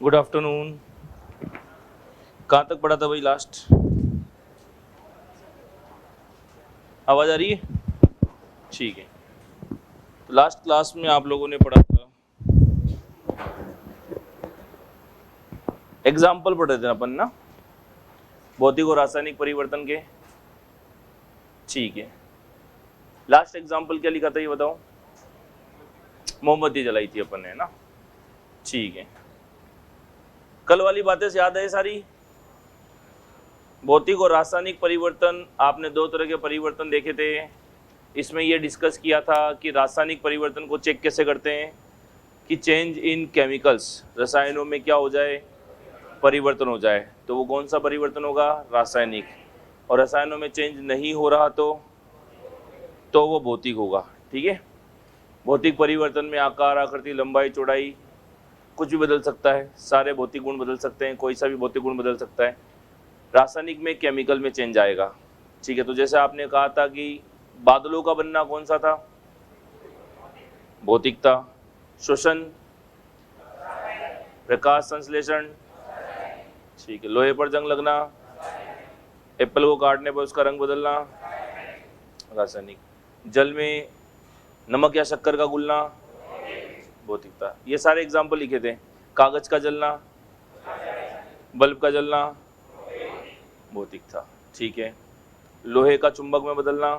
Good afternoon. कहाँ तक पढ़ा था भाई लास्ट? आवाज़ आ रही है? ठीक है। तो लास्ट क्लास में आप लोगों ने पढ़ा था, एग्जाम्पल पढ़ रहे थे अपन ना, भौतिक और रासायनिक परिवर्तन के। ठीक है, लास्ट एग्जाम्पल क्या लिखा था ये बताओ? मोमबत्ती जलाई थी अपन ने ना। ठीक है, कल वाली बातें से याद है सारी? भौतिक और रासायनिक परिवर्तन, आपने दो तरह के परिवर्तन देखे थे। इसमें यह डिस्कस किया था कि रासायनिक परिवर्तन को चेक कैसे करते हैं कि चेंज इन केमिकल्स, रसायनों में क्या हो जाए, परिवर्तन हो जाए, तो वो कौन सा परिवर्तन होगा? रासायनिक। और रसायनों में चेंज नहीं हो रहा तो वो भौतिक होगा। ठीक है, भौतिक परिवर्तन में आकार, आकृति, लंबाई, चौड़ाई कुछ भी बदल सकता है, सारे भौतिक गुण बदल सकते हैं, कोई सा भी भौतिक गुण बदल सकता है। रासायनिक में केमिकल में चेंज आएगा। ठीक है, तो जैसे आपने कहा था कि बादलों का बनना कौन सा था? भौतिक था। श्वसन, प्रकाश संश्लेषण, ठीक है। लोहे पर जंग लगना, एप्पल को काटने पर उसका रंग बदलना, रासायनिक। जल में नमक या शक्कर का घुलना, भौतिक था। ये सारे एग्जाम्पल लिखे थे। कागज का जलना, बल्ब का जलना, भौतिक था। ठीक है, लोहे का चुंबक में बदलना,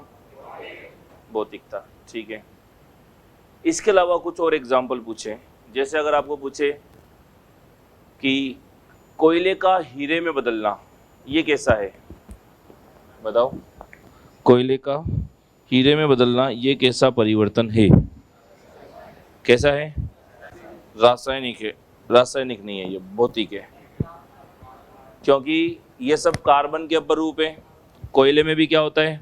भौतिक था। ठीक है, इसके अलावा कुछ और एग्जाम्पल पूछे, जैसे अगर आपको पूछे कि कोयले का हीरे में बदलना, ये कैसा है बताओ? कोयले का हीरे में बदलना ये कैसा परिवर्तन है? कैसा है? रासायनिक है। रासायनिक नहीं है, ये भौतिक है, क्योंकि ये सब कार्बन के अपरूप है। कोयले में भी क्या होता है?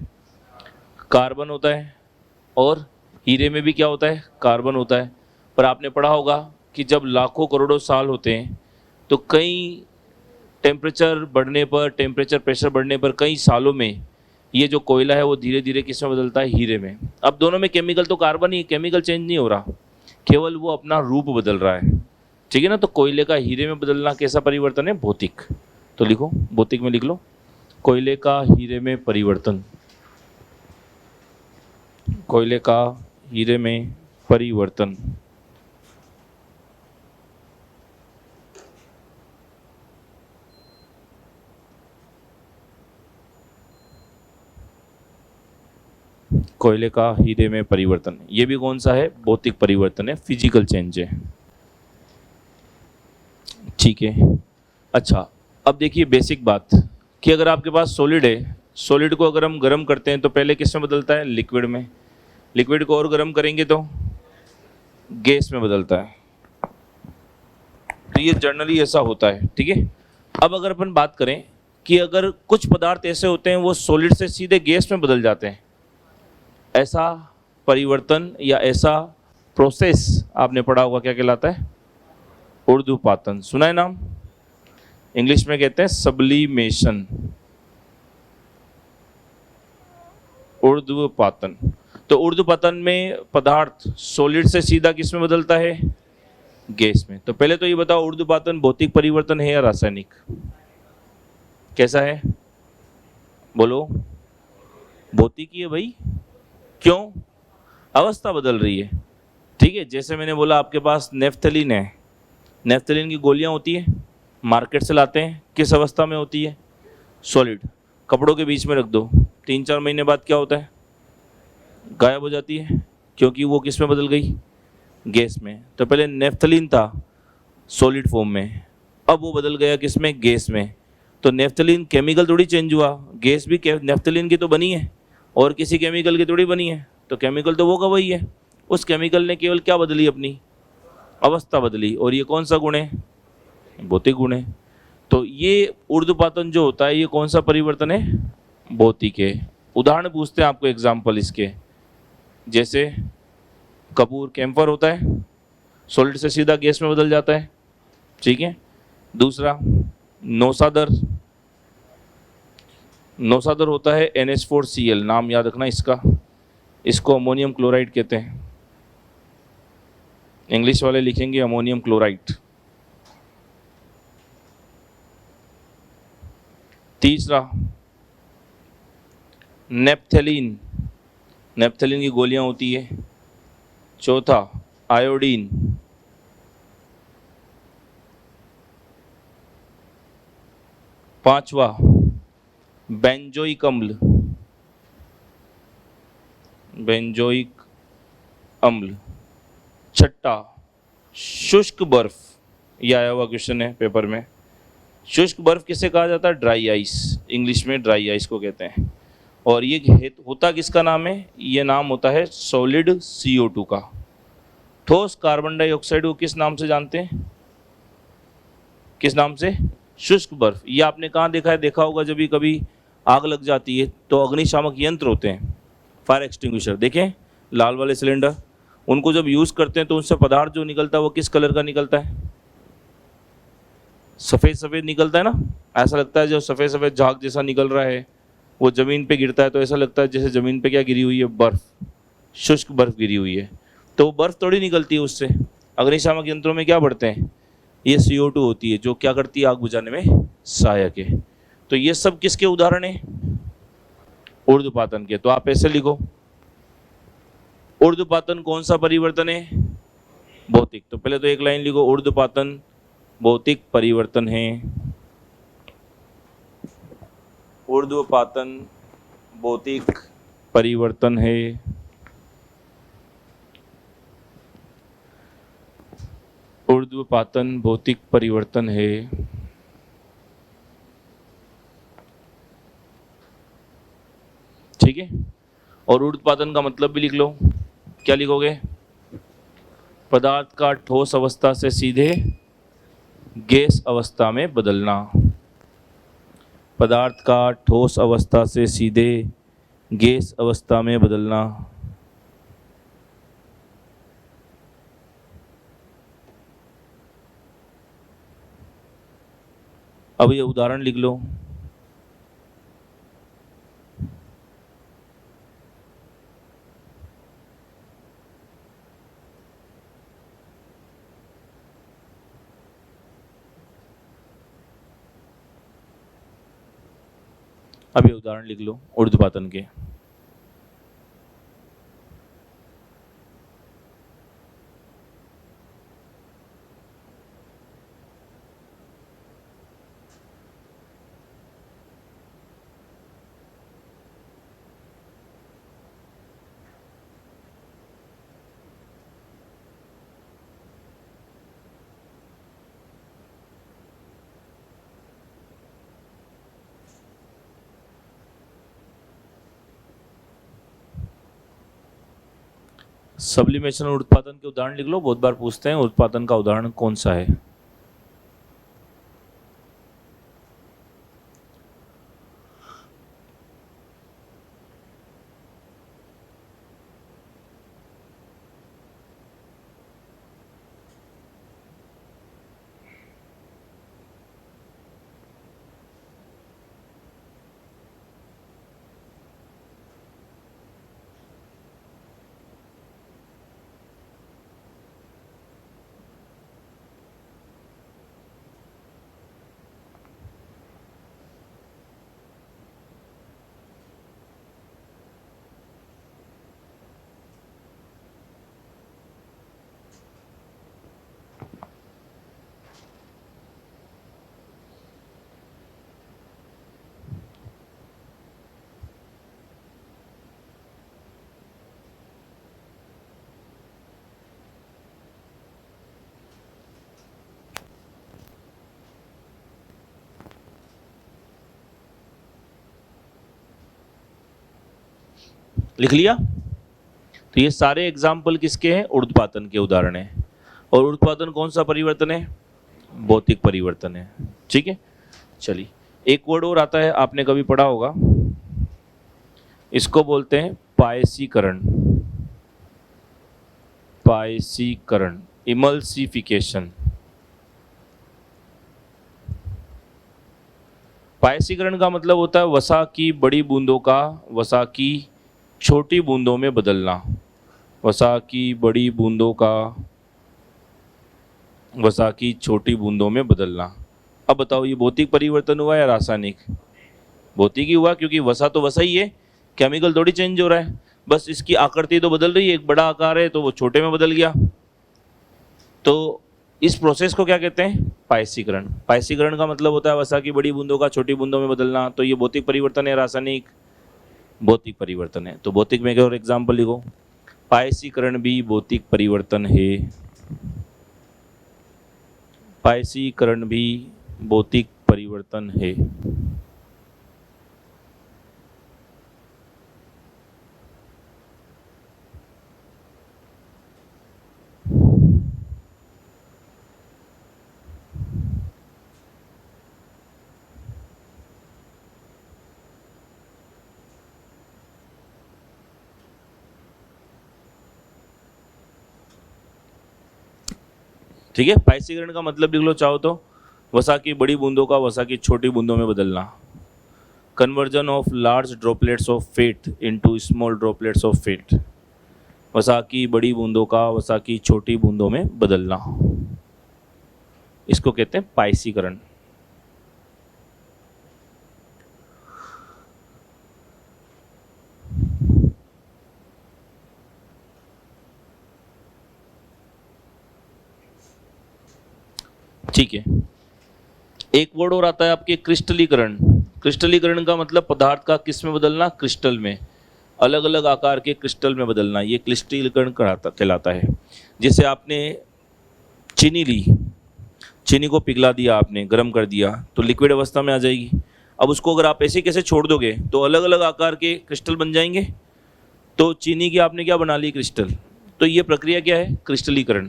कार्बन होता है, और हीरे में भी क्या होता है? कार्बन होता है। पर आपने पढ़ा होगा कि जब लाखों करोड़ों साल होते हैं तो कई टेम्परेचर बढ़ने पर, टेम्परेचर प्रेशर बढ़ने पर कई सालों में ये जो कोयला है वो धीरे धीरे किस में बदलता है? हीरे में। अब दोनों में केमिकल तो कार्बन ही, केमिकल चेंज नहीं हो रहा, केवल वो अपना रूप बदल रहा है। ठीक है ना, तो कोयले का हीरे में बदलना कैसा परिवर्तन है? भौतिक। तो लिखो, भौतिक में लिख लो, कोयले का हीरे में परिवर्तन। कोयले का हीरे में परिवर्तन। कोयले का हीरे में परिवर्तन, ये भी कौन सा है? भौतिक परिवर्तन है, फिजिकल चेंज है। ठीक है, अच्छा अब देखिए बेसिक बात कि अगर आपके पास सॉलिड है, सॉलिड को अगर हम गर्म करते हैं तो पहले किस में बदलता है? लिक्विड में। लिक्विड को और गर्म करेंगे तो गैस में बदलता है। तो ये जनरली ऐसा होता है। ठीक है, अब अगर अपन बात करें कि अगर कुछ पदार्थ ऐसे होते हैं वो सॉलिड से सीधे गैस में बदल जाते हैं, ऐसा परिवर्तन या ऐसा प्रोसेस आपने पढ़ा होगा, क्या कहलाता है? ऊर्ध्वपातन। सुना है नाम? इंग्लिश में कहते हैं सब्लिमेशन, ऊर्ध्वपातन। तो ऊर्ध्वपातन में पदार्थ सॉलिड से सीधा किस में बदलता है? गैस में। तो पहले तो ये बताओ, ऊर्ध्वपातन भौतिक परिवर्तन है या रासायनिक? कैसा है बोलो? भौतिक ही है भाई। क्यों? अवस्था बदल रही है। ठीक है, जैसे मैंने बोला आपके पास नेफ्थलीन है, नेफ्थलीन की गोलियां होती है, मार्केट से लाते हैं, किस अवस्था में होती है? सॉलिड। कपड़ों के बीच में रख दो, 3-4 महीने बाद क्या होता है? गायब हो जाती है, क्योंकि वो किस में बदल गई? गैस में। तो पहले नेफ्थलीन था सॉलिड फॉर्म में, अब वो बदल गया किस में? गैस में। तो नेफ्थलीन केमिकल थोड़ी चेंज हुआ, गैस भी नेफ्थलीन की तो बनी है और किसी केमिकल की थोड़ी बनी है। तो केमिकल तो वो का वही है, उस केमिकल ने केवल क्या बदली? अपनी अवस्था बदली। और ये कौन सा गुण है? भौतिक गुण है। तो ये ऊर्ध्वपातन जो होता है ये कौन सा परिवर्तन है? भौतिक है। उदाहरण पूछते हैं आपको एग्जाम्पल इसके, जैसे कपूर, कैम्फर होता है, सॉलिड से सीधा गैस में बदल जाता है। ठीक है, दूसरा नौसादर, नौसादर होता है NH4Cl, नाम याद रखना इसका, इसको अमोनियम क्लोराइड कहते हैं, इंग्लिश वाले लिखेंगे अमोनियम क्लोराइड। तीसरा नेप्थेलीन, नेप्थेलीन की गोलियां होती है। चौथा आयोडीन। पांचवा बेंजोइक अम्ल, बेंजोइक अम्ल। छठा शुष्क बर्फ, यह आया हुआ क्वेश्चन है पेपर में। शुष्क बर्फ किसे कहा जाता है? ड्राई आइस, इंग्लिश में ड्राई आइस को कहते हैं। और ये होता किसका नाम है? ये नाम होता है सॉलिड CO2 का। ठोस कार्बन डाइऑक्साइड को किस नाम से जानते हैं? किस नाम से? शुष्क बर्फ। ये आपने कहाँ देखा है? देखा होगा जब भी कभी आग लग जाती है तो अग्निशामक यंत्र होते हैं, फायर एक्सटिंग्विशर, देखें लाल वाले सिलेंडर, उनको जब यूज़ करते हैं तो उनसे पदार्थ जो निकलता है वो किस कलर का निकलता है? सफ़ेद सफ़ेद निकलता है ना। ऐसा लगता है जो सफ़ेद सफ़ेद झाग जैसा निकल रहा है, वो ज़मीन पे गिरता है तो ऐसा लगता है जैसे ज़मीन पे क्या गिरी हुई है? बर्फ़, शुष्क बर्फ़ गिरी हुई है। तो वो बर्फ़ थोड़ी निकलती है उससे। अग्निशामक यंत्रों में क्या बढ़ते हैं? ये CO2 होती है जो क्या करती है? आग बुझाने में सहायक है। तो ये सब किसके उदाहरण हैं? ऊर्ध्वपातन के। तो आप ऐसे लिखो, ऊर्ध्वपातन कौन सा परिवर्तन है? भौतिक। तो पहले तो एक लाइन लिखो, ऊर्ध्वपातन भौतिक परिवर्तन है। ऊर्ध्वपातन भौतिक परिवर्तन है। ऊर्ध्वपातन भौतिक परिवर्तन है। ठीक है। और ऊर्ध्वपातन का मतलब भी लिख लो। क्या लिखोगे? पदार्थ का ठोस अवस्था से सीधे गैस अवस्था में बदलना। पदार्थ का ठोस अवस्था से सीधे गैस अवस्था में बदलना। अब ये उदाहरण लिख लो। अब ये उदाहरण लिख लो ऊर्ध्वपातन के। सब्लिमेशन और ऊर्ध्वपातन के उदाहरण लिख लो। बहुत बार पूछते हैं ऊर्ध्वपातन का उदाहरण कौन सा है। लिख लिया? तो ये सारे एग्जाम्पल किसके हैं? ऊर्ध्वपातन के उदाहरण हैं। और ऊर्ध्वपातन कौन सा परिवर्तन है? भौतिक परिवर्तन है। ठीक है, चलिए एक वर्ड और आता है, आपने कभी पढ़ा होगा, इसको बोलते हैं पायसीकरण। पायसीकरण, इमल्सिफिकेशन। पायसीकरण का मतलब होता है वसा की बड़ी बूंदों का वसा की छोटी बूंदों में बदलना। वसा की बड़ी बूंदों का वसा की छोटी बूंदों में बदलना। अब बताओ ये भौतिक परिवर्तन हुआ या रासायनिक? भौतिक ही हुआ, क्योंकि वसा तो वसा ही है, केमिकल थोड़ी चेंज हो रहा है, बस इसकी आकृति तो बदल रही है, एक बड़ा आकार है तो वो छोटे में बदल गया। तो इस प्रोसेस को क्या कहते हैं? पायसीकरण। पायसीकरण का मतलब होता है वसा की बड़ी बूंदों का छोटी बूंदों में बदलना। तो ये भौतिक परिवर्तन है, रासायनिक भौतिक परिवर्तन है। तो भौतिक में एक और एग्जाम्पल लिखो, पायसीकरण भी भौतिक परिवर्तन है। पायसीकरण भी भौतिक परिवर्तन है। ठीक है, पायसीकरण का मतलब लिख लो चाहो तो, वसा की बड़ी बूंदों का वसा की छोटी बूंदों में बदलना। Conversion of large droplets of fat into small droplets of fat. वसा की बड़ी बूंदों का वसा की छोटी बूंदों में बदलना, इसको कहते हैं पायसीकरण। ठीक है, एक वर्ड और आता है आपके, क्रिस्टलीकरण। क्रिस्टलीकरण का मतलब पदार्थ का किस में बदलना? क्रिस्टल में, अलग अलग आकार के क्रिस्टल में बदलना, ये क्रिस्टलीकरण कहलाता है। जैसे आपने चीनी ली, चीनी को पिघला दिया आपने, गर्म कर दिया तो लिक्विड अवस्था में आ जाएगी। अब उसको अगर आप ऐसे कैसे छोड़ दोगे तो अलग अलग आकार के क्रिस्टल बन जाएंगे। तो चीनी की आपने क्या बना ली? क्रिस्टल। तो ये प्रक्रिया क्या है? क्रिस्टलीकरण।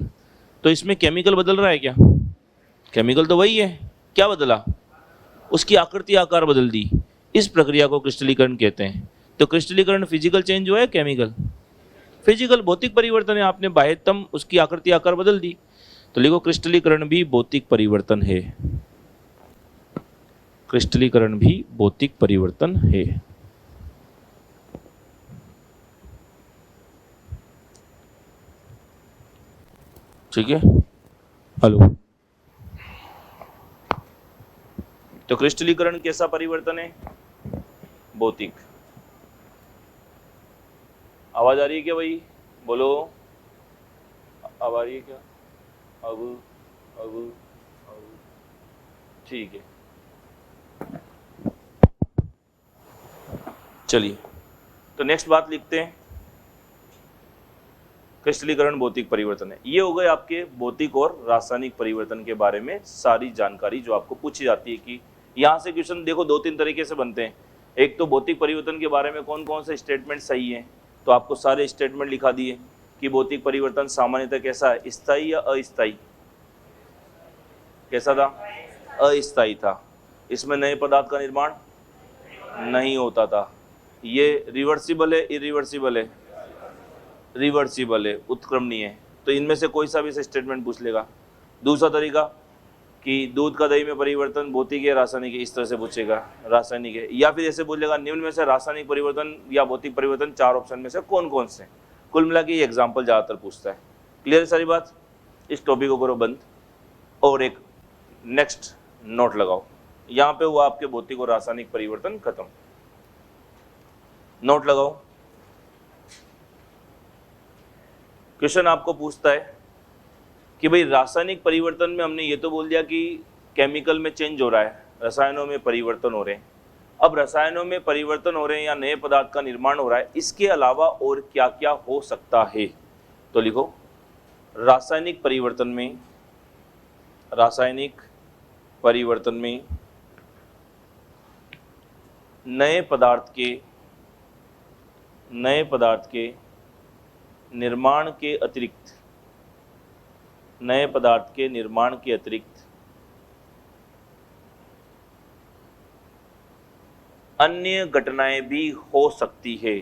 तो इसमें केमिकल बदल रहा है क्या? केमिकल तो वही है, क्या बदला? उसकी आकृति आकार बदल दी। इस प्रक्रिया को क्रिस्टलीकरण कहते हैं। तो क्रिस्टलीकरण फिजिकल चेंज हुआ है, केमिकल? फिजिकल, भौतिक परिवर्तन है, आपने बाह्यतम उसकी आकृति आकार बदल दी। तो लिखो, क्रिस्टलीकरण भी भौतिक परिवर्तन है। क्रिस्टलीकरण भी भौतिक परिवर्तन है। ठीक है, हेलो। तो क्रिस्टलीकरण कैसा परिवर्तन है? भौतिक। आवाज आ रही है क्या भाई? बोलो, आवाज आ रही है क्या? अब अब अब ठीक है, चलिए तो नेक्स्ट बात लिखते हैं। क्रिस्टलीकरण भौतिक परिवर्तन है। ये हो गए आपके भौतिक और रासायनिक परिवर्तन के बारे में सारी जानकारी जो आपको पूछी जाती है। कि यहाँ से क्वेश्चन देखो दो तीन तरीके से बनते हैं। एक तो भौतिक परिवर्तन के बारे में कौन कौन से स्टेटमेंट सही है, तो आपको सारे स्टेटमेंट लिखा दिए कि भौतिक परिवर्तन सामान्यतः कैसा है, स्थायी या अस्थायी? कैसा था? अस्थायी था। इसमें नए पदार्थ का निर्माण नहीं होता था। ये रिवर्सिबल है, इरिवर्सिबल है? रिवर्सिबल है, उत्क्रमणीय है। तो इनमें से कोई सा भी स्टेटमेंट पूछ लेगा। दूसरा तरीका कि दूध का दही में परिवर्तन भौतिक है रासायनिक है, इस तरह से पूछेगा, रासायनिक है। या फिर ऐसे बोलेगा निम्न में से रासायनिक परिवर्तन या भौतिक परिवर्तन चार ऑप्शन में से कौन कौन से? कुल मिला के ये एग्जाम्पल ज़्यादातर पूछता है। क्लियर सारी बात? इस टॉपिक को करो बंद और एक नेक्स्ट नोट लगाओ। यहाँ पे हुआ आपके भौतिक और रासायनिक परिवर्तन खत्म। नोट लगाओ। क्वेश्चन आपको पूछता है कि भाई रासायनिक परिवर्तन में हमने ये तो बोल दिया कि केमिकल में चेंज हो रहा है, रसायनों में परिवर्तन हो रहे हैं। अब रसायनों में परिवर्तन हो रहे हैं या नए पदार्थ का निर्माण हो रहा है, इसके अलावा और क्या क्या हो सकता है? तो लिखो, रासायनिक परिवर्तन में नए पदार्थ के निर्माण के अतिरिक्त अन्य घटनाएं भी हो सकती है।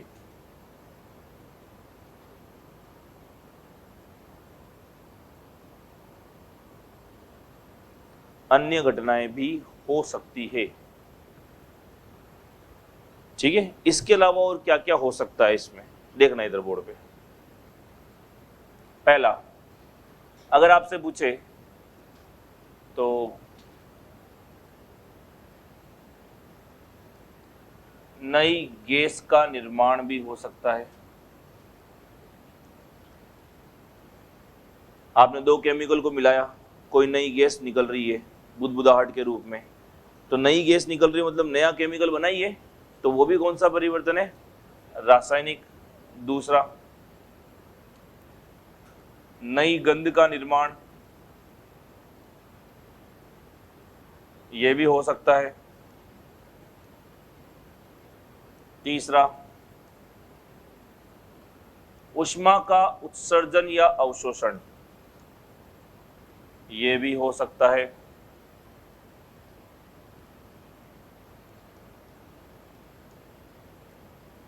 अन्य घटनाएं भी हो सकती है। ठीक है, इसके अलावा और क्या क्या हो सकता है इसमें देखना इधर बोर्ड पे। पहला, अगर आपसे पूछे तो नई गैस का निर्माण भी हो सकता है। आपने दो केमिकल को मिलाया, कोई नई गैस निकल रही है बुदबुदाहट के रूप में, तो नई गैस निकल रही है मतलब नया केमिकल बना ही है, तो वो भी कौन सा परिवर्तन है? रासायनिक। दूसरा, नई गंध का निर्माण, ये भी हो सकता है। तीसरा, ऊष्मा का उत्सर्जन या अवशोषण, ये भी हो सकता है।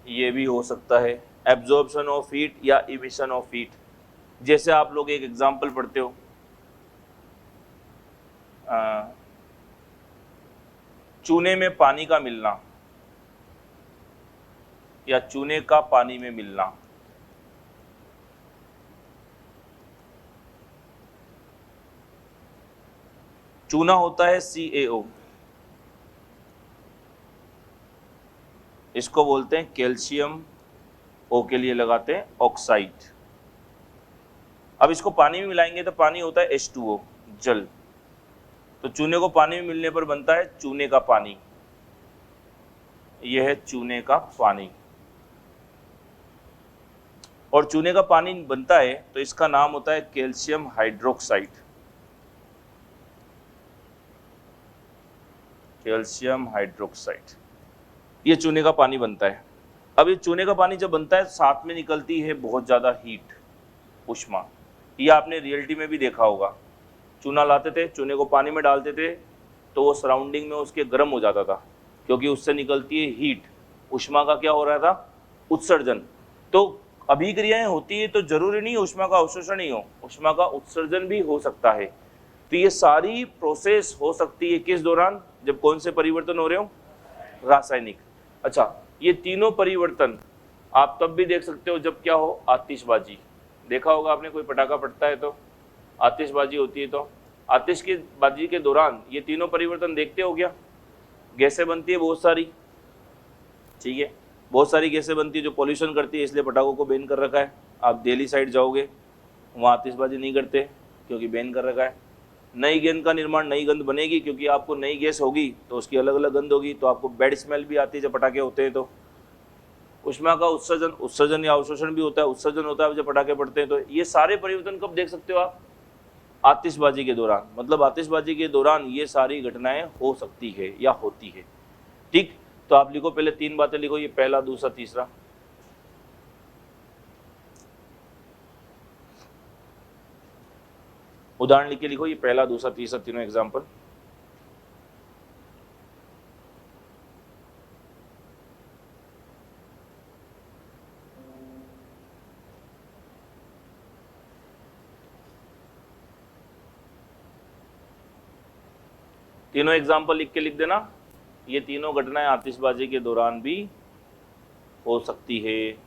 ये भी हो सकता है। एब्जॉर्प्शन ऑफ हीट या इमिशन ऑफ हीट, जैसे आप लोग एक एग्जांपल पढ़ते हो, चूने में पानी का मिलना या चूने का पानी में मिलना। चूना होता है CaO, इसको बोलते हैं कैल्शियम, ओ के लिए लगाते हैं ऑक्साइड। अब इसको पानी में मिलाएंगे तो पानी होता है H2O, जल। तो चूने को पानी में मिलने पर बनता है चूने का पानी, यह है चूने का पानी। और चूने का पानी बनता है तो इसका नाम होता है कैल्शियम हाइड्रोक्साइड। कैल्शियम हाइड्रोक्साइड, ये चूने का पानी बनता है। अब ये चूने का पानी जब बनता है साथ में निकलती है बहुत ज़्यादा हीट, ऊष्मा। ये आपने रियलिटी में भी देखा होगा, चूना लाते थे, चूने को पानी में डालते थे तो वो सराउंडिंग में उसके गर्म हो जाता था, क्योंकि उससे निकलती है हीट, ऊष्मा का क्या हो रहा था? उत्सर्जन। तो अभिक्रियाएं होती है तो जरूरी नहीं ऊष्मा का अवशोषण ही हो, ऊष्मा का उत्सर्जन भी हो सकता है। तो ये सारी प्रोसेस हो सकती है किस दौरान? जब कौन से परिवर्तन हो रहे हो? रासायनिक। अच्छा, ये तीनों परिवर्तन आप तब भी देख सकते हो जब क्या हो? आतिशबाजी। देखा होगा आपने, कोई पटाखा फटता है तो आतिशबाजी होती है, तो आतिशबाजी के दौरान ये तीनों परिवर्तन देखते हो क्या? गैसें बनती है बहुत सारी, ठीक है, बहुत सारी गैसें बनती है जो पॉल्यूशन करती है, इसलिए पटाखों को बैन कर रखा है। आप दिल्ली साइड जाओगे वहाँ आतिशबाजी नहीं करते क्योंकि बैन कर रखा है। नई गंध का निर्माण, नई गंध बनेगी क्योंकि आपको नई गैस होगी तो उसकी अलग अलग गंध होगी, तो आपको बैड स्मेल भी आती है जब पटाखे होते हैं। तो ऊष्मा का उत्सर्जन या अवशोषण भी होता है, उत्सर्जन होता है जब पटाखे पड़ते हैं। तो ये सारे परिवर्तन कब देख सकते हो आप? आतिशबाजी के दौरान। मतलब आतिशबाजी के दौरान ये सारी घटनाएं हो सकती है या होती है, ठीक। तो आप लिखो, पहले तीन बातें लिखो, ये पहला, दूसरा, तीसरा। उदाहरण लिख के लिखो, ये पहला, दूसरा, तीसरा, तीनों एग्जाम्पल। तीनों एग्जाम्पल लिख के लिख देना, ये तीनों घटनाएं आतिशबाजी के दौरान भी हो सकती है।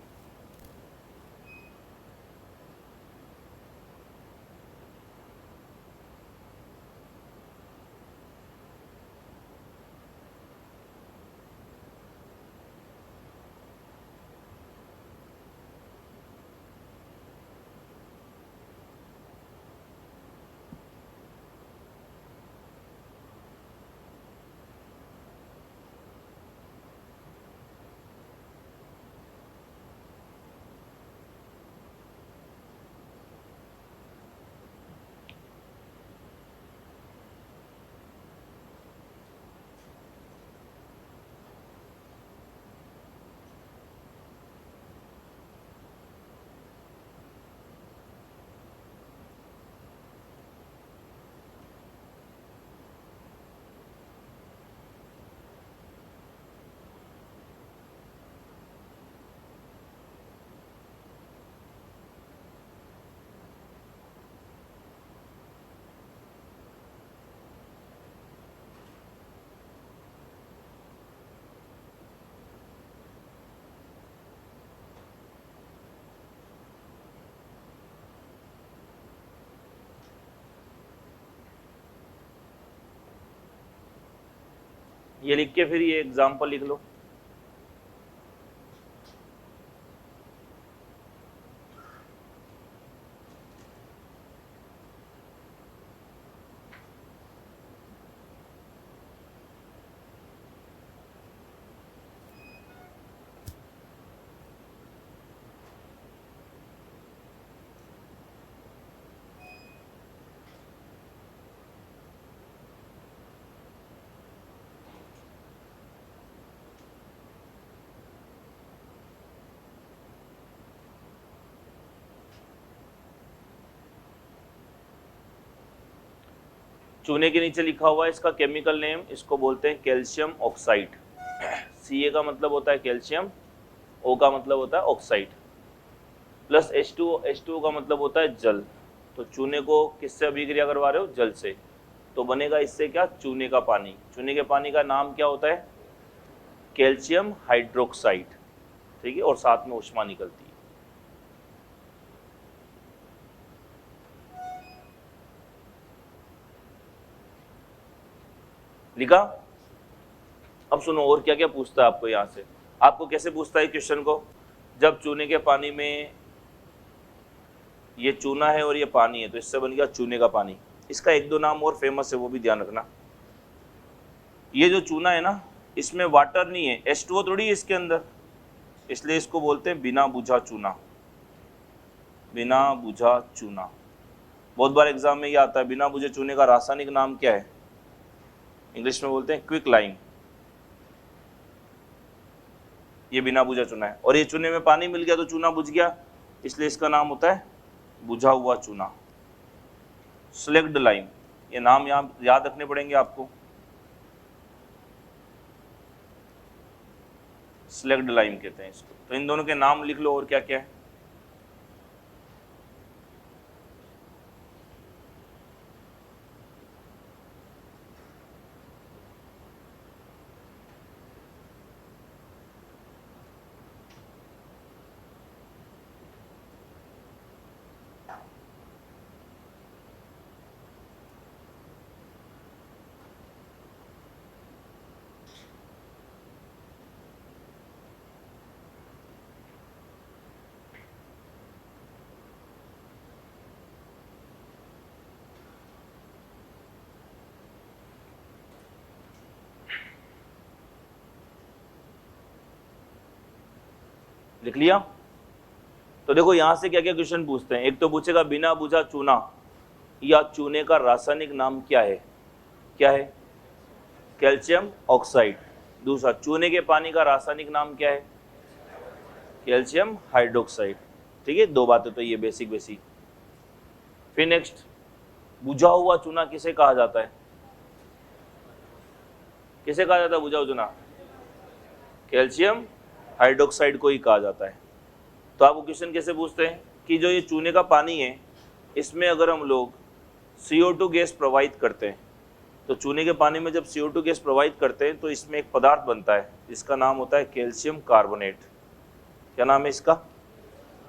ये लिख के फिर ये एग्जाम्पल लिख लो। चूने के नीचे लिखा हुआ है इसका केमिकल नेम, इसको बोलते हैं कैल्शियम ऑक्साइड। Ca का मतलब होता है कैल्शियम, O का मतलब होता है ऑक्साइड, प्लस H2O का मतलब होता है जल। तो चूने को किससे अभिक्रिया करवा रहे हो? जल से। तो बनेगा इससे क्या? चूने का पानी। चूने के पानी का नाम क्या होता है? Calcium hydroxide. ठीक है, और साथ में ऊष्मा निकलती है। लिखा? अब सुनो और क्या क्या पूछता है आपको यहां से। आपको कैसे पूछता है क्वेश्चन को? जब चूने के पानी में ये चूना है और ये पानी है तो इससे बन गया चूने का पानी। इसका एक दो नाम और फेमस है, वो भी ध्यान रखना। ये जो चूना है ना, इसमें वाटर नहीं है, H2O थोड़ी है इसके अंदर, इसलिए इसको बोलते हैं बिना बुझा चूना। बिना बुझा चूना बहुत बार एग्जाम में ये आता है। बिना बुझे चूने का रासायनिक नाम क्या है? इंग्लिश में बोलते हैं क्विक लाइम। ये बिना बुझा चूना है, और ये चूने में पानी मिल गया तो चूना बुझ गया, इसलिए इसका नाम होता है बुझा हुआ चूना, स्लैग्ड लाइम। ये नाम यहाँ याद रखने पड़ेंगे आपको। स्लैग्ड लाइम कहते हैं इसको। तो इन दोनों के नाम लिख लो और क्या क्या है। लिख लिया? तो देखो यहां से क्या क्या क्वेश्चन पूछते हैं। एक तो पूछेगा बिना बुझा चूना या चूने का रासायनिक नाम क्या है? क्या है? Calcium oxide. दूसरा, चूने के पानी का रासायनिक नाम क्या है? Calcium hydroxide. ठीक है, दो बातें तो ये बेसिक। फिर नेक्स्ट, बुझा हुआ चूना किसे कहा जाता है? किसे कहा जाता है बुझा हुआ चूना? कैल्शियम हाइड्रोक्साइड को ही कहा जाता है। तो आपको क्वेश्चन कैसे पूछते हैं कि जो ये चूने का पानी है, इसमें अगर हम लोग CO2 गैस प्रवाहित करते हैं, तो चूने के पानी में जब CO2 गैस प्रवाहित करते हैं तो इसमें एक पदार्थ बनता है, इसका नाम होता है कैल्शियम कार्बोनेट। क्या नाम है इसका?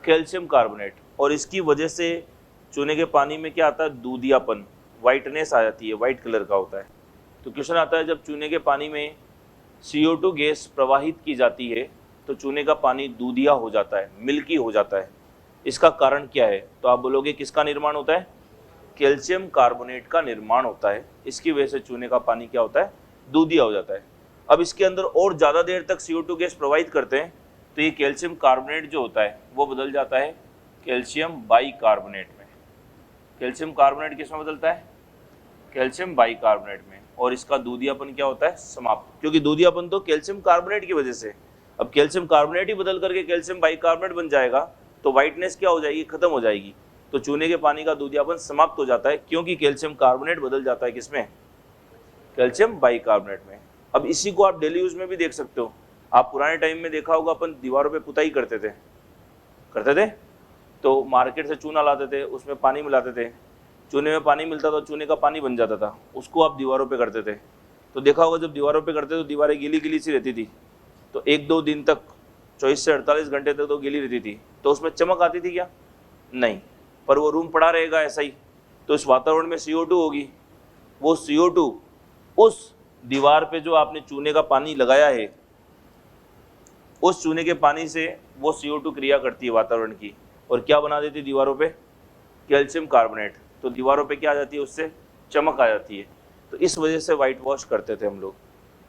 Calcium carbonate. और इसकी वजह से चूने के पानी में क्या आता है? दूधियापन, वाइटनेस आ जाती है, वाइट कलर का होता है। तो क्वेश्चन आता है, जब चूने के पानी में CO2 गैस प्रवाहित की जाती है तो चूने का पानी दूधिया हो जाता है, मिल्की हो जाता है। इसका कारण क्या है? तो आप बोलोगे किसका निर्माण होता है? कैल्शियम कार्बोनेट का निर्माण होता है। इसकी वजह से चूने का पानी क्या होता है? दूधिया हो जाता है। अब इसके अंदर और ज़्यादा देर तक CO2 गैस प्रवाहित करते हैं तो ये कैल्शियम कार्बोनेट जो होता है वो बदल जाता है कैल्शियम बाइकार्बोनेट में। कैल्शियम कार्बोनेट किस में बदलता है? कैल्शियम बाइकार्बोनेट में। और इसका दूधियापन क्या होता है? समाप्त। क्योंकि दूधियापन तो कैल्शियम कार्बोनेट की वजह से। अब कैल्शियम कार्बोनेट ही बदल करके कैल्शियम बाइकार्बोनेट बन जाएगा तो वाइटनेस क्या हो जाएगी? खत्म हो जाएगी। तो चूने के पानी का दूधियापन समाप्त हो जाता है, क्योंकि कैल्शियम कार्बोनेट बदल जाता है किसमें? कैल्शियम बाइकार्बोनेट में। अब इसी को आप डेली यूज में भी देख सकते हो। आप पुराने टाइम में देखा होगा, अपन दीवारों पे पुताई करते थे तो मार्केट से चूना लाते थे, उसमें पानी मिलाते थे, चूने में पानी मिलता था, चूने का पानी बन जाता था, उसको आप दीवारों पे करते थे। तो देखा होगा जब दीवारों पे करते तो दीवारें गीली गीली सी रहती थी, तो 1-2 दिन तक, 24 से 48 घंटे तक तो गीली रहती थी। तो उसमें चमक आती थी क्या? नहीं, पर वो रूम पड़ा रहेगा ऐसा ही। तो इस वातावरण में CO2 होगी, वो CO2 उस दीवार पे जो आपने चूने का पानी लगाया है, उस चूने के पानी से वो CO2 क्रिया करती है वातावरण की, और क्या बना देती है दीवारों पे? Calcium carbonate. तो दीवारों पे क्या आ जाती है? उससे चमक आ जाती है। तो इस वजह से वाइट वॉश करते थे हम लोग।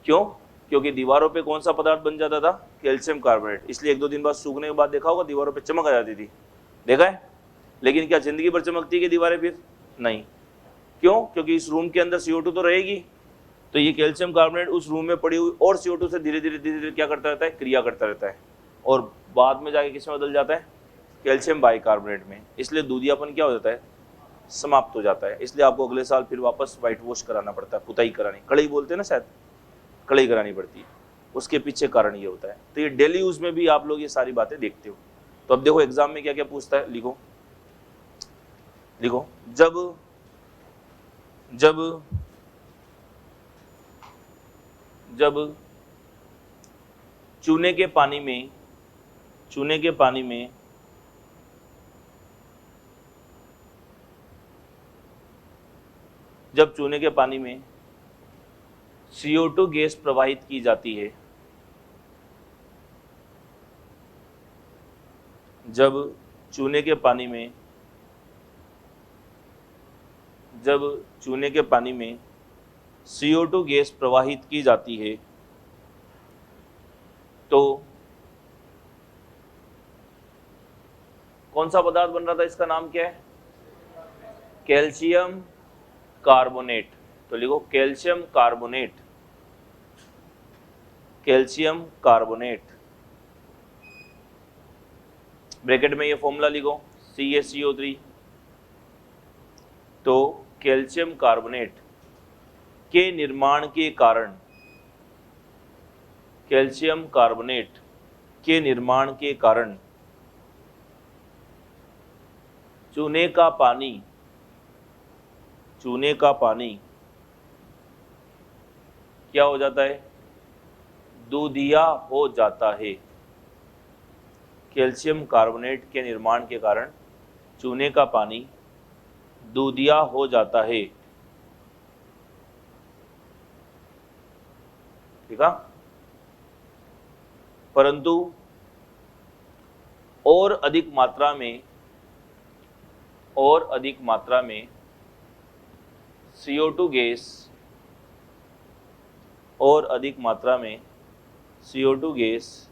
क्यों? क्योंकि दीवारों पे कौन सा पदार्थ बन जाता था? Calcium carbonate. इसलिए 1-2 दिन बाद सूखने के बाद देखा होगा दीवारों पे चमक आ जाती थी, देखा है? लेकिन क्या जिंदगी भर चमकती है कि दीवारें फिर? नहीं। क्यों? क्योंकि इस रूम के अंदर CO2 तो रहेगी, तो ये कैल्शियम कार्बोनेट उस रूम में पड़ी हुई और CO2 से धीरे धीरे क्या करता रहता है? क्रिया करता रहता है, और बाद में जाके किस में बदल जाता है? कैल्शियम बाइकार्बोनेट में। इसलिए दूधियापन क्या हो जाता है? समाप्त हो जाता है, इसलिए आपको अगले साल फिर वापस व्हाइट वॉश कराना पड़ता है, पुताई करानी, कढ़ाई बोलते हैं ना शायद, कढ़ाई करानी पड़ती है। उसके पीछे कारण ये होता है। तो ये डेली यूज में भी आप लोग ये सारी बातें देखते हो। तो अब देखो एग्जाम में क्या क्या पूछता है, लिखो लिखो। जब जब जब चूने के पानी में जब चूने के पानी में CO2 गैस प्रवाहित की जाती है, जब चूने के पानी में CO2 गैस प्रवाहित की जाती है तो कौन सा पदार्थ बन रहा था, इसका नाम क्या है, कैल्शियम कार्बोनेट। तो लिखो calcium carbonate, calcium carbonate. Bracket में ये फॉर्मूला लिखो CaCO3। तो कैल्शियम कार्बोनेट के निर्माण के कारण, कैल्शियम कार्बोनेट के निर्माण के कारण चूने का पानी क्या हो जाता है, दूधिया हो जाता है। कैल्शियम कार्बोनेट के निर्माण के कारण चूने का पानी दूधिया हो जाता है। ठीक है। परंतु और अधिक मात्रा में CO2 गैस, और अधिक मात्रा में CO2 गैस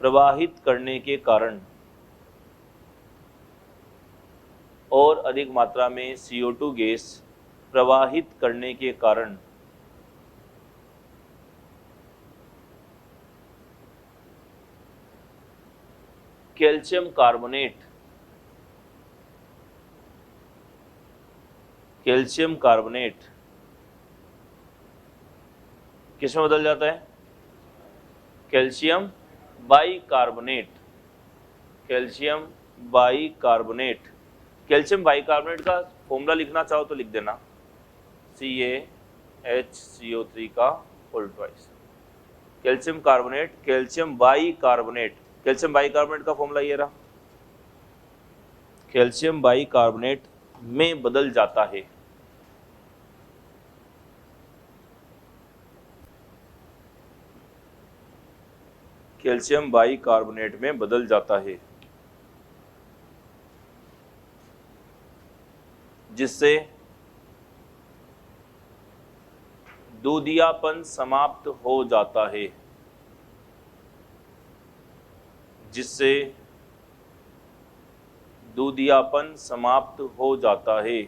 प्रवाहित करने के कारण, और अधिक मात्रा में CO2 गैस प्रवाहित करने के कारण कैल्शियम कार्बोनेट किस में बदल जाता है, कैल्शियम बाइकार्बोनेट। कैल्शियम बाइकार्बोनेट का फॉर्मूला लिखना चाहो तो लिख देना, CaHCO3 का whole twice. Calcium carbonate, calcium bicarbonate का फॉर्मूला ये रहा, कैल्शियम बाइकार्बोनेट में बदल जाता है। कैल्शियम बाइकार्बोनेट में बदल जाता है, जिससे दूधियापन समाप्त हो जाता है, जिससे दूधियापन समाप्त हो जाता है।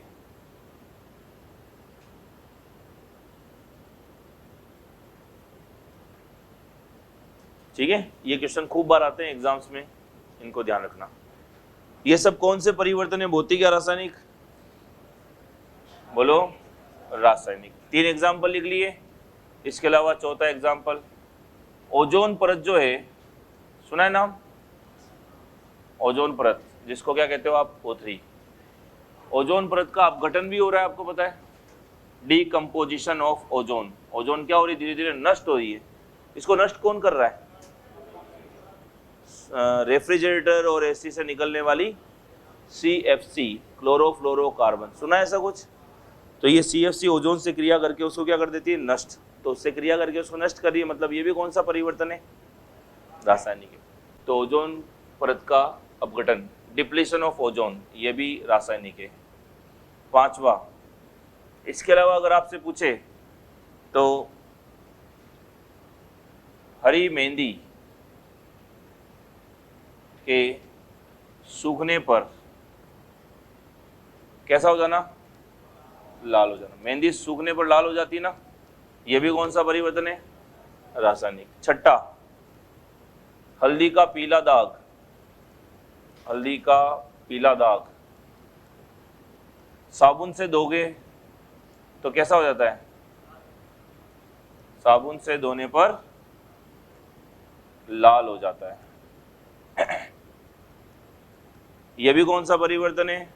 ठीक है, ये क्वेश्चन खूब बार आते हैं एग्जाम्स में, इनको ध्यान रखना। ये सब कौन से परिवर्तन है, भौतिक या रासायनिक, बोलो, रासायनिक। 3 एग्जाम्पल लिख लिए। इसके अलावा चौथा एग्जाम्पल, ओजोन परत जो है, सुना है नाम, ओजोन परत, जिसको क्या कहते हो आप, O3। ओजोन परत का अपघटन भी हो रहा है, आपको पता है, डीकम्पोजिशन ऑफ ओजोन। ओजोन क्या हो रही है, धीरे धीरे नष्ट हो रही है। इसको नष्ट कौन कर रहा है, रेफ्रिजरेटर और AC से निकलने वाली CFC, क्लोरोफ्लोरोकार्बन। सुना है ऐसा कुछ? तो ये CFC ओजोन से क्रिया करके उसको क्या कर देती है, नष्ट। तो उससे क्रिया करके उसको नष्ट कर रही है, मतलब ये भी कौन सा परिवर्तन है, रासायनिक है। तो ओजोन परत का अपघटन, डिप्लीशन ऑफ ओजोन, ये भी रासायनिक है। 5वां, इसके अलावा अगर आपसे पूछे तो हरी मेहंदी के सूखने पर कैसा हो जाना, लाल हो जाना। मेहंदी सूखने पर लाल हो जाती है ना, ये भी कौन सा परिवर्तन है, रासायनिक। 6, हल्दी का पीला दाग, हल्दी का पीला दाग साबुन से धोगे तो कैसा हो जाता है? साबुन से धोने पर लाल हो जाता है। यह भी कौन सा परिवर्तन है?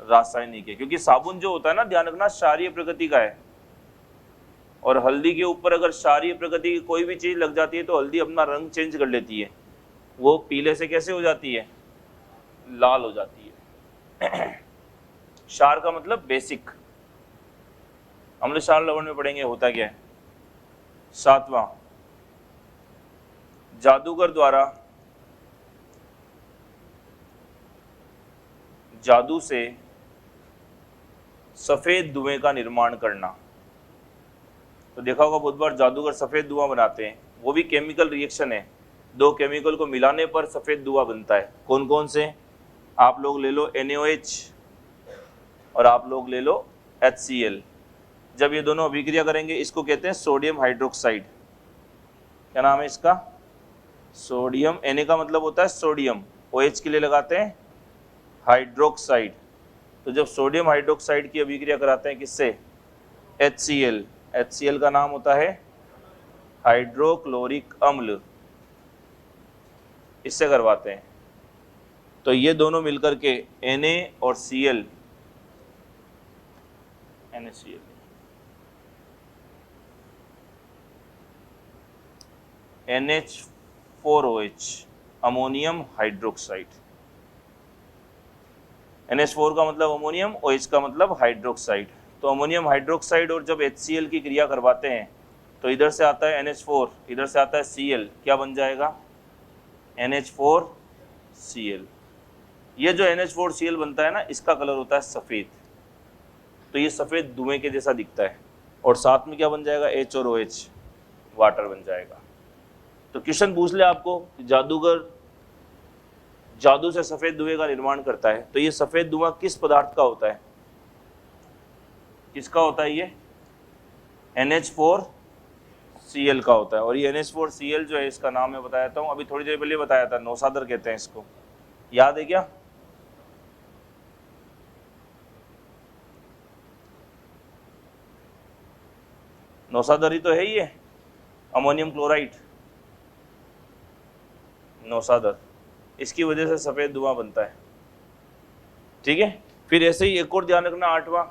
रासायनिक है, क्योंकि साबुन जो होता है ना, ध्यान रखना, क्षारीय प्रकृति का है। और हल्दी के ऊपर अगर क्षारीय प्रकृति की कोई भी चीज लग जाती है तो हल्दी अपना रंग चेंज कर लेती है। वो पीले से कैसे हो जाती है? लाल हो जाती है। क्षार का मतलब बेसिक। हम लोग क्षार लवण में पढ़ेंगे होता क्या है। 7वां, जादूगर द्वारा जादू से सफेद धुएं का निर्माण करना। तो देखा होगा बहुत बार जादूगर सफेद धुआं बनाते हैं, वो भी केमिकल रिएक्शन है। दो केमिकल को मिलाने पर सफेद धुआं बनता है। कौन कौन से? आप लोग ले लो NaOH और आप लोग ले लो HCl। जब ये दोनों अभिक्रिया करेंगे, इसको कहते हैं सोडियम हाइड्रोक्साइड। क्या नाम है इसका? सोडियम। Na का मतलब होता है सोडियम, OH के लिए लगाते हैं हाइड्रोक्साइड। तो जब सोडियम हाइड्रोक्साइड की अभिक्रिया कराते हैं किससे? HCl। HCl का नाम होता है हाइड्रोक्लोरिक अम्ल। इससे करवाते हैं। तो ये दोनों मिलकर के Na और Cl, NaCl, NH4OH, ammonium hydroxide. NH4 का मतलब अमोनियम, OH का मतलब हाइड्रोक्साइड। तो अमोनियम हाइड्रोक्साइड और जब HCl की क्रिया करवाते हैं तो इधर से आता है NH4, इधर से आता है Cl, क्या बन जाएगा? NH4Cl। ये जो NH4Cl बनता है ना, इसका कलर होता है सफ़ेद। तो ये सफ़ेद धुएं के जैसा दिखता है। और साथ में क्या बन जाएगा? H और OH, वाटर बन जाएगा। तो क्वेश्चन पूछ ले आपको, जादूगर जादू से सफ़ेद धुएं का निर्माण करता है, तो ये सफ़ेद धुआं किस पदार्थ का होता है? किसका होता है? ये NH4Cl का होता है। और ये NH4Cl जो है, इसका नाम मैं बताया था, अभी थोड़ी देर पहले बताया था, नौसादर कहते हैं इसको। याद है क्या? नौसादर ही तो है ये, अमोनियम क्लोराइड, नौसादर। इसकी वजह से सफ़ेद धुआं बनता है। ठीक है। फिर ऐसे ही एक और ध्यान रखना, 8वां,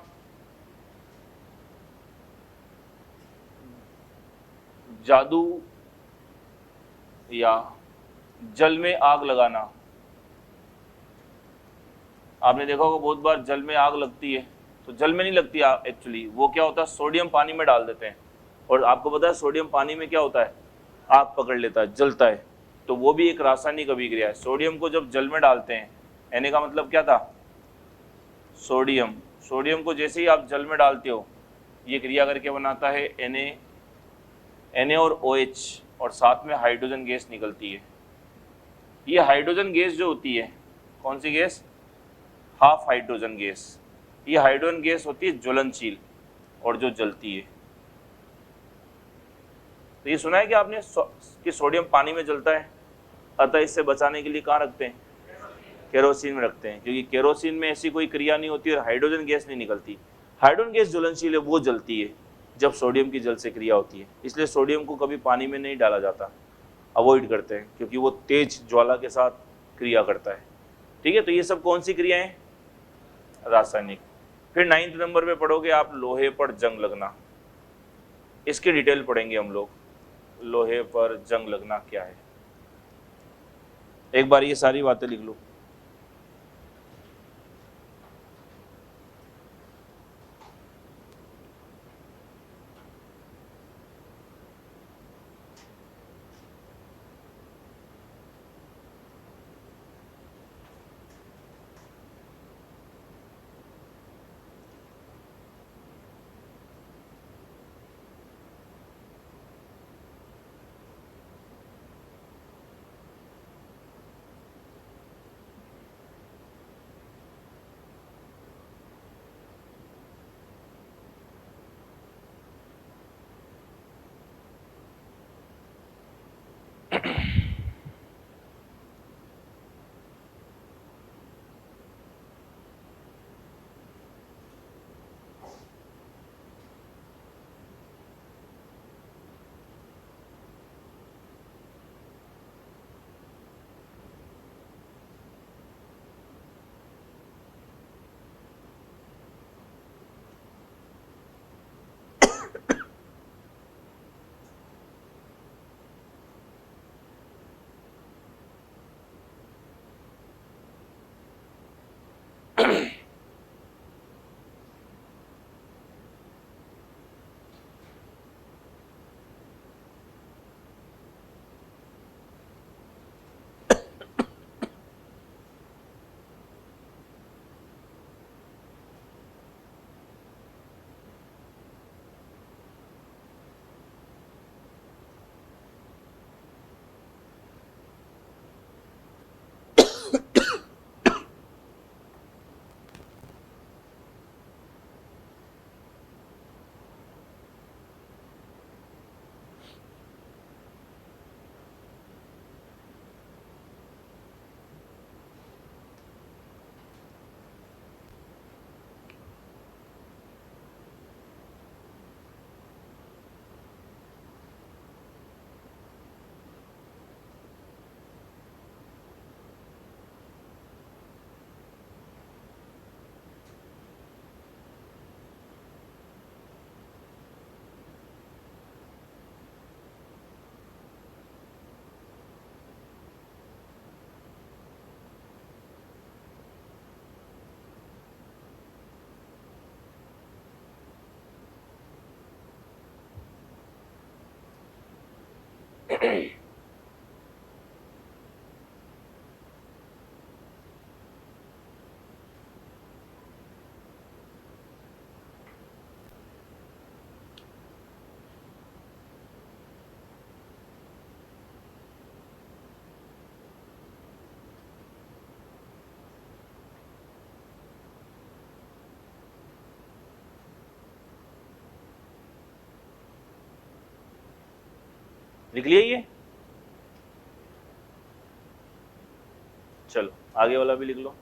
जादू या जल में आग लगाना। आपने देखा होगा बहुत बार जल में आग लगती है, तो जल में नहीं लगती एक्चुअली, वो क्या होता है, सोडियम पानी में डाल देते हैं। और आपको पता है सोडियम पानी में क्या होता है? आग पकड़ लेता है, जलता है। तो वो भी एक रासायनिक अभिक्रिया है। सोडियम को जब जल में डालते हैं, Na का मतलब क्या था? सोडियम। सोडियम को जैसे ही आप जल में डालते हो, ये क्रिया करके बनाता है Na और OH, और साथ में हाइड्रोजन गैस निकलती है। ये हाइड्रोजन गैस जो होती है, कौन सी गैस? Half hydrogen gas. ये हाइड्रोजन गैस होती है ज्वलनशील और जो जलती है। तो ये सुना है कि आपने कि सोडियम पानी में जलता है, अतः इससे बचाने के लिए कहाँ रखते हैं? केरोसिन में रखते हैं, क्योंकि केरोसिन में ऐसी कोई क्रिया नहीं होती और हाइड्रोजन गैस नहीं निकलती। हाइड्रोजन गैस ज्वलनशील है, वो जलती है जब सोडियम की जल से क्रिया होती है। इसलिए सोडियम को कभी पानी में नहीं डाला जाता, अवॉइड करते हैं, क्योंकि वो तेज ज्वाला के साथ क्रिया करता है। ठीक है। तो ये सब कौन सी क्रियाएं? रासायनिक। फिर 9th नंबर पे पढ़ोगे आप, लोहे पर जंग लगना। इसकी डिटेल पढ़ेंगे हम लोग, लोहे पर जंग लगना क्या है। एक बार ये सारी बातें लिख लो। लिख लिया ये? चलो आगे वाला भी लिख लो।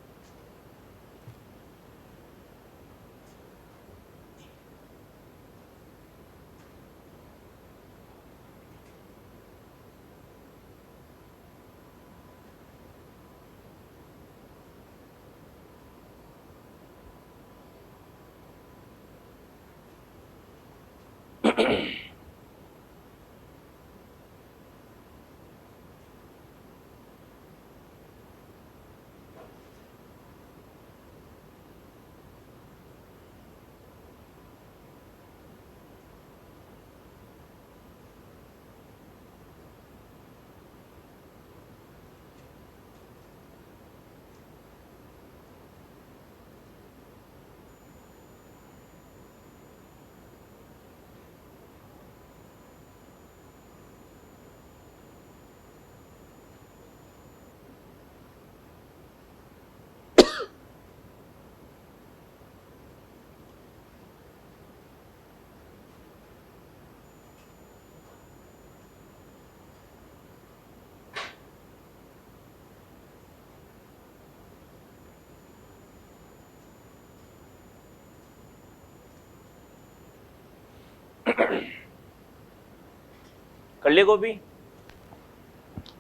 कर लिए कॉपी?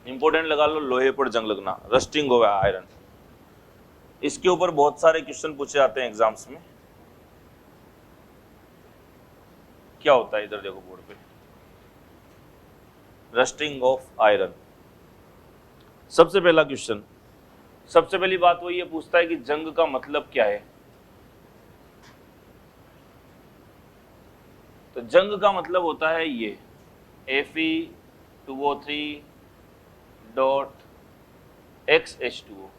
इंपोर्टेंट लगा लो, लोहे पर जंग लगना, रस्टिंग हो गया आयरन। इसके ऊपर बहुत सारे क्वेश्चन पूछे जाते हैं एग्जाम्स में। क्या होता है इधर देखो बोर्ड पे, रस्टिंग ऑफ आयरन। सबसे पहला क्वेश्चन, सबसे पहली बात वो ये पूछता है कि जंग का मतलब क्या है। तो जंग का मतलब होता है ये Fe2O3.XH2O।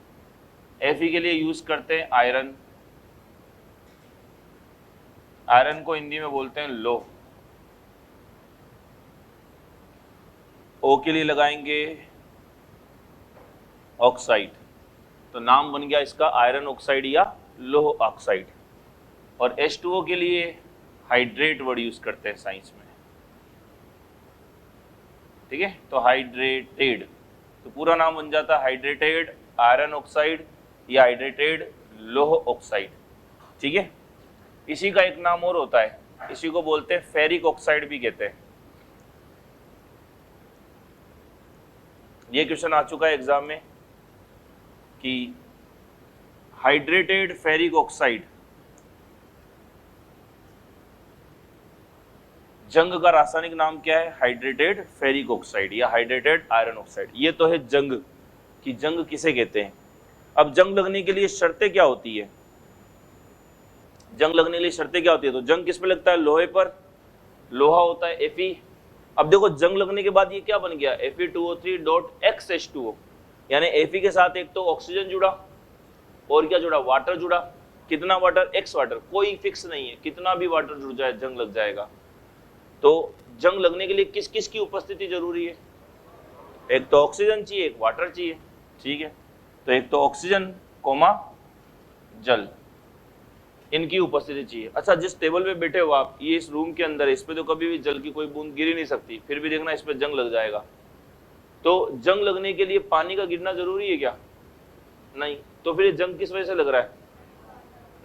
Fe के लिए यूज करते हैं आयरन, आयरन को हिंदी में बोलते हैं लोह। O के लिए लगाएंगे ऑक्साइड, तो नाम बन गया इसका आयरन ऑक्साइड या लोह ऑक्साइड। और H2O के लिए हाइड्रेट वर्ड यूज करते हैं साइंस में, ठीक है, तो हाइड्रेटेड, तो पूरा नाम बन जाता है हाइड्रेटेड आयरन ऑक्साइड या हाइड्रेटेड लोह ऑक्साइड, ठीक है। इसी का एक नाम और होता है, इसी को बोलते हैं फेरिक ऑक्साइड भी कहते हैं। ये क्वेश्चन आ चुका है एग्जाम में कि हाइड्रेटेड फेरिक ऑक्साइड जंग का रासायनिक नाम क्या है, हाइड्रेटेड फेरिक ऑक्साइड या हाइड्रेटेड आयरन ऑक्साइड। ये तो है जंग कि जंग किसे कहते हैं। अब जंग लगने के लिए शर्तें क्या होती है, जंग लगने के लिए शर्तें क्या होती है, तो जंग किस पे लगता है, लोहे पर, लोहा होता है Fe। अब देखो जंग लगने के बाद ये क्या बन गया, Fe2O3.XH2O, यानी Fe के साथ एक तो ऑक्सीजन जुड़ा और क्या जुड़ा, वाटर जुड़ा। कितना वाटर, X वाटर, कोई फिक्स नहीं है, कितना भी वाटर जुड़ जाए जंग लग जाएगा। तो जंग लगने के लिए किस किस की उपस्थिति जरूरी है, एक तो ऑक्सीजन चाहिए, एक वाटर चाहिए, ठीक है। तो एक तो ऑक्सीजन कोमा जल, इनकी उपस्थिति चाहिए। अच्छा, जिस टेबल पे बैठे हो आप, ये इस रूम के अंदर है, इस पे तो कभी भी जल की कोई बूंद गिर ही नहीं सकती, फिर भी देखना इस पे जंग लग जाएगा। तो जंग लगने के लिए पानी का गिरना जरूरी है क्या, नहीं। तो फिर जंग किस वजह से लग रहा है,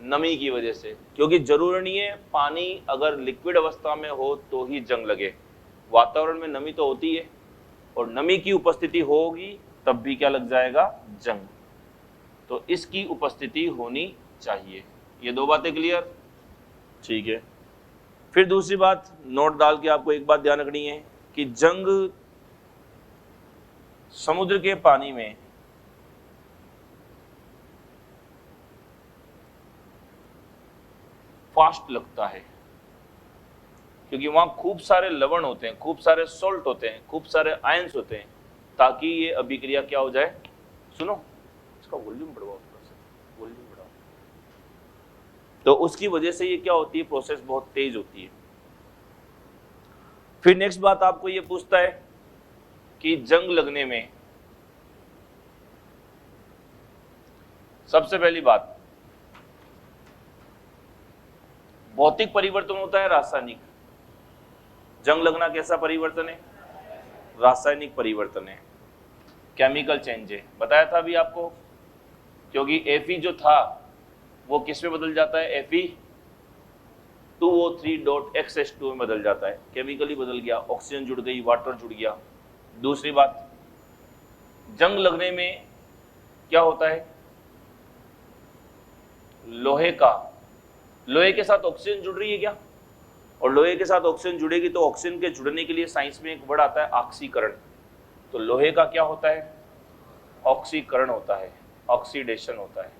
नमी की वजह से, क्योंकि जरूरी नहीं है पानी अगर लिक्विड अवस्था में हो तो ही जंग लगे, वातावरण में नमी तो होती है और नमी की उपस्थिति होगी तब भी क्या लग जाएगा, जंग। तो इसकी उपस्थिति होनी चाहिए। ये दो बातें क्लियर, ठीक है। फिर दूसरी बात नोट डाल के आपको एक बात ध्यान रखनी है कि जंग समुद्र के पानी में फास्ट लगता है, क्योंकि वहां खूब सारे लवण होते हैं, खूब सारे सोल्ट होते हैं, खूब सारे आयंस होते हैं, ताकि ये अभिक्रिया क्या हो जाए। सुनो, इसका वॉल्यूम बढ़ाओ, थोड़ा सा वॉल्यूम बढ़ाओ। तो उसकी वजह से ये क्या होती है, प्रोसेस बहुत तेज होती है। फिर नेक्स्ट बात आपको ये पूछता है कि जंग लगने में सबसे पहली बात भौतिक परिवर्तन होता है, रासायनिक। जंग लगना कैसा परिवर्तन है, रासायनिक परिवर्तन है, केमिकल चेंज है, बताया था अभी आपको। क्योंकि Fe जो था वो किस में बदल जाता है, Fe2O3.XH2 में बदल जाता है, केमिकली बदल गया, ऑक्सीजन जुड़ गई, वाटर जुड़ गया। दूसरी बात, जंग लगने में क्या होता है, लोहे के साथ ऑक्सीजन जुड़ रही है क्या, और लोहे के साथ ऑक्सीजन जुड़ेगी तो ऑक्सीजन के जुड़ने के लिए साइंस में एक वर्ड आता है ऑक्सीकरण। तो लोहे का क्या होता है, ऑक्सीकरण होता है, ऑक्सीडेशन होता है।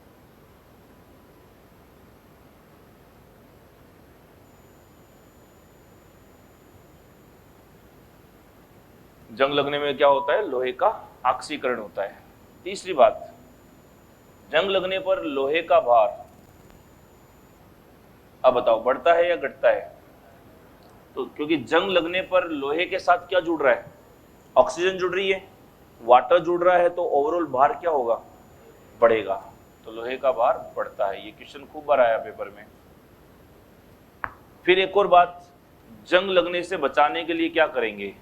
जंग लगने में क्या होता है, लोहे का ऑक्सीकरण होता है। तीसरी बात, जंग लगने पर लोहे का भार, अब बताओ बढ़ता है या घटता है। तो क्योंकि जंग लगने पर लोहे के साथ क्या जुड़ रहा है, ऑक्सीजन जुड़ रही है, वाटर जुड़ रहा है, तो ओवरऑल भार क्या होगा, बढ़ेगा। तो लोहे का भार बढ़ता है। ये क्वेश्चन खूब बार आया पेपर में। फिर एक और बात, जंग लगने से बचाने के लिए क्या करेंगे,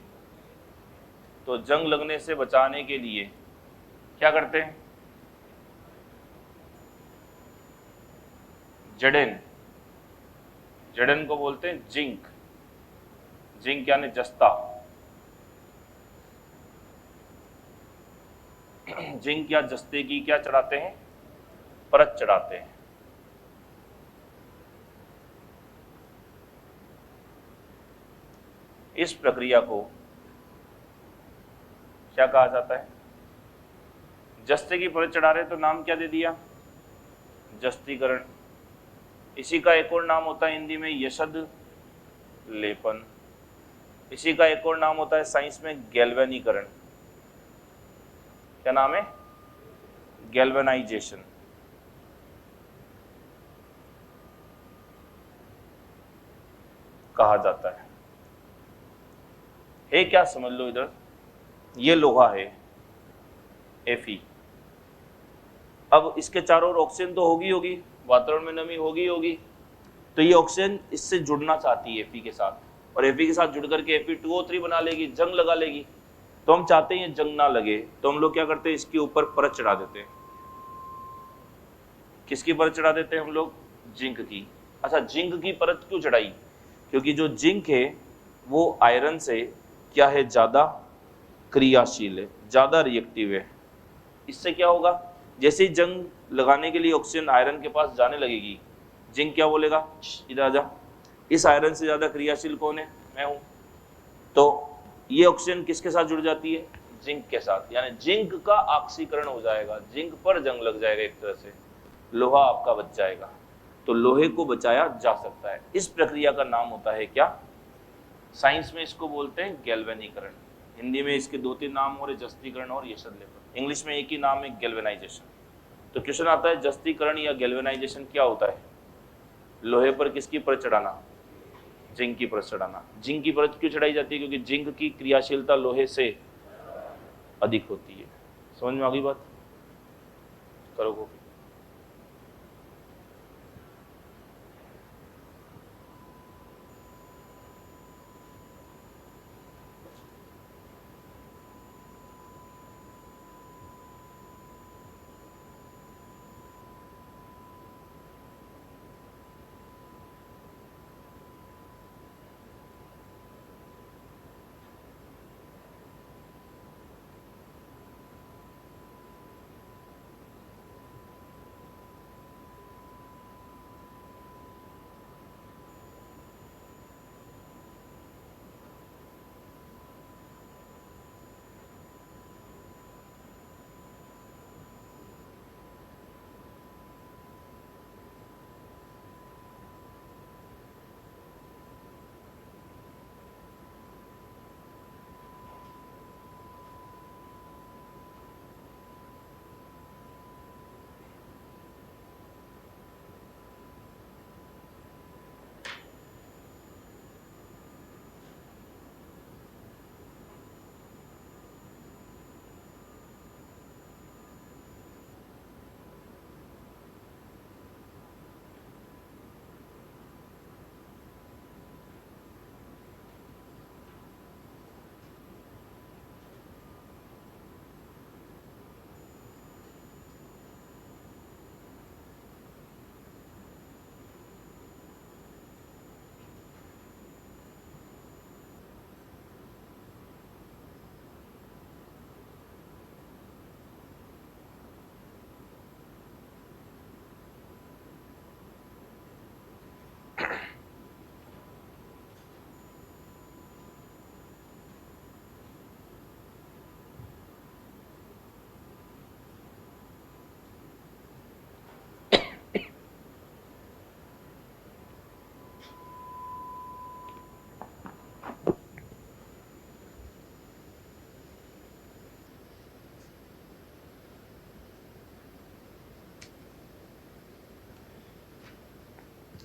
तो जंग लगने से बचाने के लिए क्या करते हैं, जडेन, जडेन को बोलते हैं जिंक, जिंक यानी जस्ता, जिंक या जस्ते की क्या चढ़ाते हैं, परत चढ़ाते हैं। इस प्रक्रिया को क्या कहा जाता है, जस्ते की परत चढ़ा रहे तो नाम क्या दे दिया, जस्तीकरण। इसी का एक और नाम होता है हिंदी में यशद लेपन। इसी का एक और नाम होता है साइंस में गैल्वेनीकरण। क्या नाम है, गैल्वेनाइजेशन। कहा जाता है क्या, समझ लो इधर, ये लोहा है Fe। अब इसके चारों ओर ऑक्सीजन तो होगी, वातावरण में नमी होगी, तो ये ऑक्सीजन इससे जुड़ना चाहती है Fe के साथ, और Fe के साथ जुड़ करके Fe2O3 बना लेगी, जंग लगा लेगी। तो हम चाहते हैं जंग ना लगे, तो हम लोग क्या करते हैं, इसके ऊपर परत चढ़ा देते हैं। किसकी परत चढ़ा देते हैं हम लोग, जिंक की। अच्छा, जिंक की परत क्यों चढ़ाई, क्योंकि जो जिंक है वो आयरन से क्या है, ज्यादा क्रियाशील है, ज्यादा रिएक्टिव है। इससे क्या होगा, जैसे ही जंग लगाने के लिए ऑक्सीजन आयरन के पास जाने लगेगी, जिंक क्या बोलेगा, इधर आजा, इस आयरन से ज्यादा क्रियाशील कौन है, मैं हूं। तो ये ऑक्सीजन किसके साथ जुड़ जाती है, जिंक के साथ, यानी जिंक का ऑक्सीकरण हो जाएगा, जिंक पर जंग लग जाएगा, एक तरह से लोहा आपका बच जाएगा। तो लोहे को बचाया जा सकता है। इस प्रक्रिया का नाम होता है क्या, साइंस में इसको बोलते हैं गैल्वेनीकरण। हिंदी में इसके 2-3 नाम और, जस्तीकरण और यशद लेपन। इंग्लिश में एक ही नाम है, गैल्वेनाइजेशन। तो क्वेश्चन आता है, जस्तीकरण या गैल्वेनाइजेशन क्या होता है, लोहे पर किसकी परत चढ़ाना, जिंक की परत चढ़ाना। जिंक की परत क्यों चढ़ाई जाती है, क्योंकि जिंक की क्रियाशीलता लोहे से अधिक होती है। समझ में आ गई बात, करो कॉपी।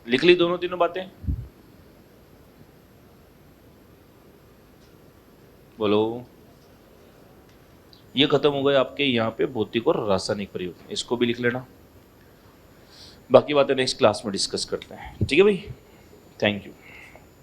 लिख ली दोनों तीनों बातें? बोलो। ये खत्म हो गए आपके यहाँ पे भौतिक और रासायनिक परिवर्तन, इसको भी लिख लेना। बाकी बातें नेक्स्ट क्लास में डिस्कस करते हैं, ठीक है भाई? Thank you.